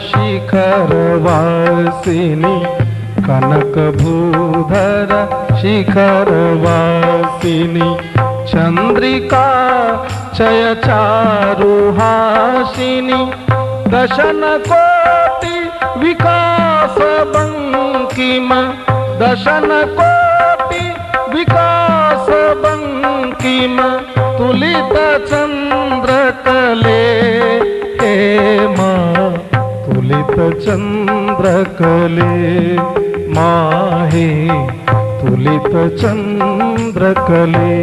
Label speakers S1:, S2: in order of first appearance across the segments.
S1: शिखरवासिनी कनकभूधर शिखरवासिनी चंद्रिका चय चारुहासिनी दशन कोटि विकास बंकिम दशन कोटि विकास बंकिम तुलित चंद्रकले हे माँ तुलित चंद्रकले माहे तुलित चंद्रकले।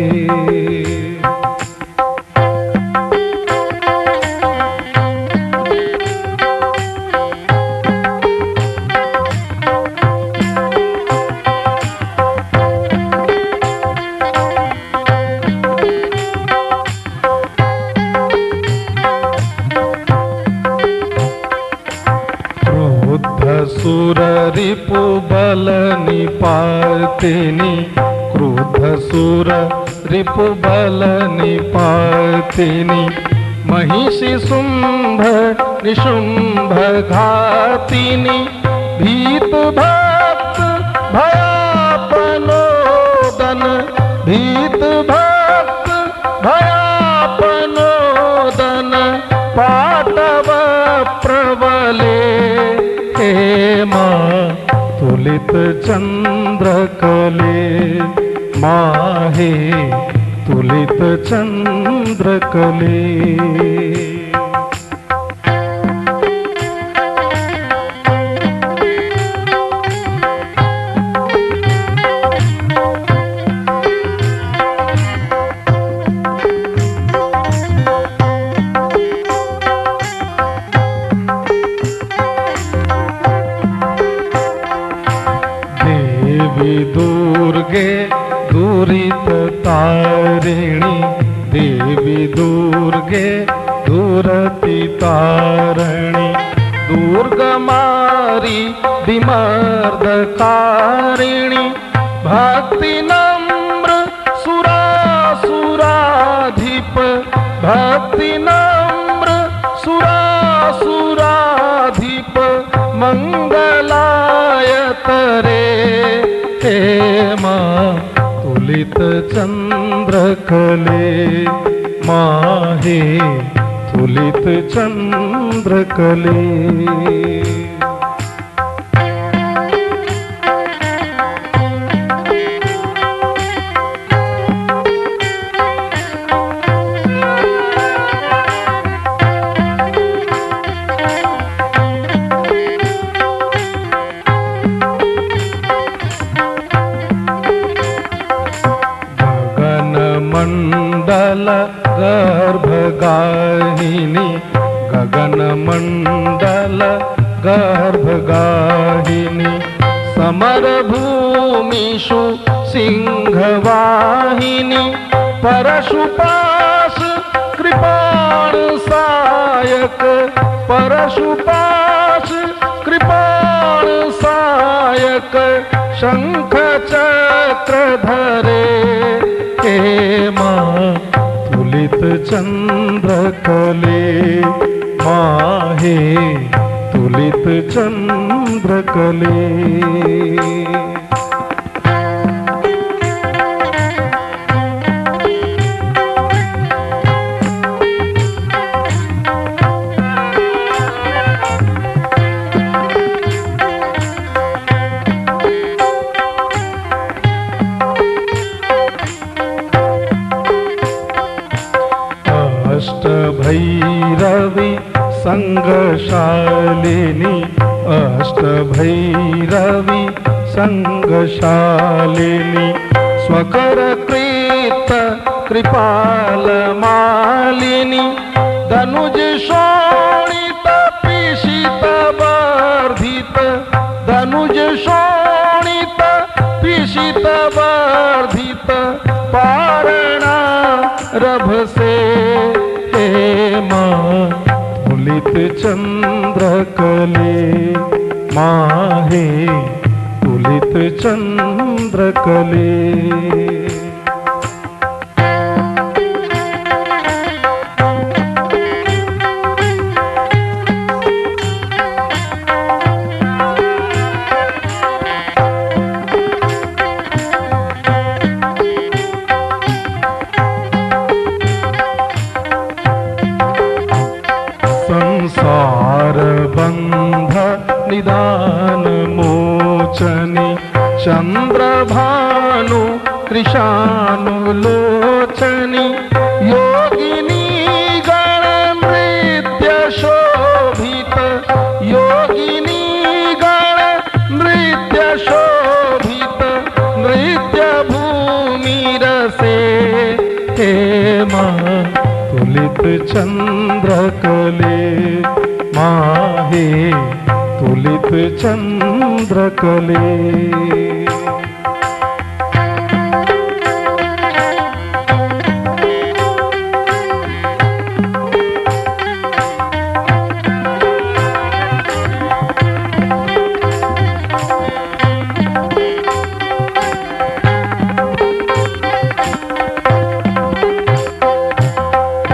S1: सुर रिपु बल निपातिनी क्रुद्ध सुर रिपु बल निपातिनी महिषी शुंभ निशुंभ घातिनी भीत भक्त भयापनोदन भीत भक्त भयापनोदन पाटव प्रबले हे माँ तुलित चंद्रकले माहे तुलित चंद्रकले। दुर्गे दुरित तारिणी देवी दुर्गे दुरति तारिणी दुर्गमारी विमर्दकारिणी भक्ति नम्र सुरासुराधिप भक्ति नम्र सुरासुराधिप मंगलायतरे हे माँ तुलित चंद्रकले माहे तुलित चंद्रकले। मंडल गर्भगाहिनी गगन मंडल गर्भगाहिनी समर भूमिषु सिंहवाहिनी परशुपाश कृपाण सायक परशुपाश कृपाण सायक शंख चक्र धरे हे माँ तुलित चंद्रकले माहे तुलित चंद्रकले। अष्टभैरवी संगशालिनी अष्टभैरवी संगशालिनी स्वकर कृत कृपाल मालिनी धनुज शोणित पिशित वर्धित धनुज शोणित पिशित वर्धित पारणा रभ से हे माँ तुलित चंद्रकले माहे तुलित चंद्रकले। कृशानुलोचनी योगिनी गण नृत्य शोभित योगिनी गण नृत्य शोभित नृत्य भूमि रसे हेमा तुलित चंद्रकले माहे तुलित चंद्रकले।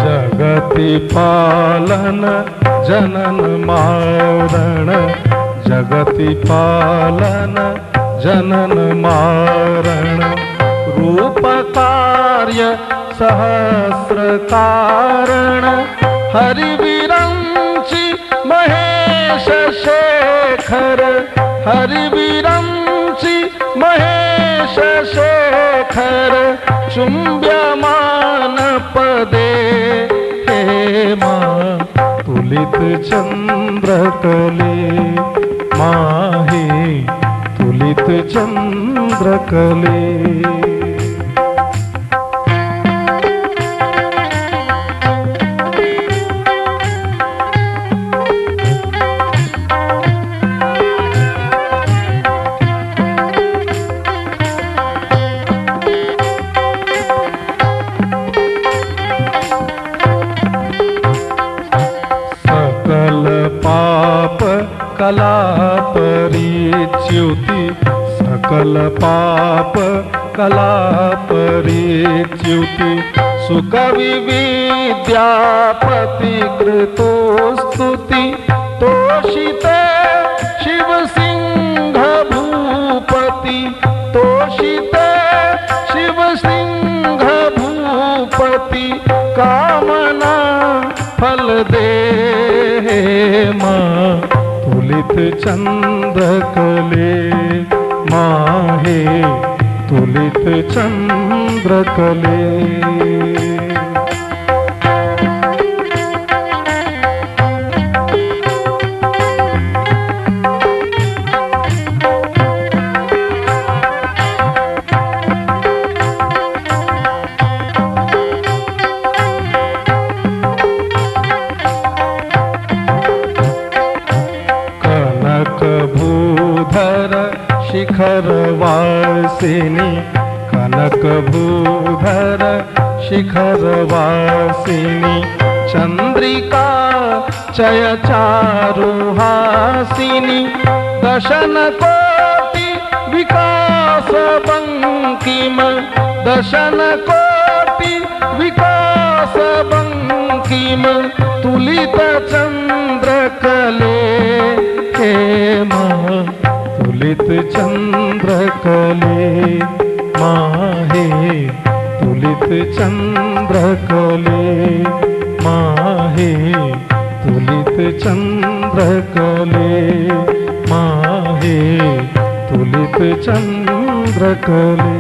S1: जगति पालन जनन मारण जगति पालन जनन मारण रूप कार्य सहस्र कारण हरि विरंचि महेश शेखर हरि विरंचि महेश शेखर चुंब्यमान पदे हेमा तुलित चंद्रकले माहे तुलित चंद्रकले। कला परिच्युति सकल पाप कला परिच्युति सुकवि विद्यापति कृतो स्तुति तोषित शिव सिंह भूपति तोषित शिव सिंह भूपति कामना फल दे माँ तुलित चंद्रकले माहे तुलित चंद्रकले। शिखर वासिनी कनक भूधर शिखर वासिनी चंद्रिका चय चारुहासिनी दशन कोटि विकास बंकिम दशन कोटि विकास बंकिम तुलित चंद्रकले हेमा तुलित चंद्रकले माहे तुलित चंद्रकले माहे तुलित चंद्रकले माहे तुलित चंद्रकले।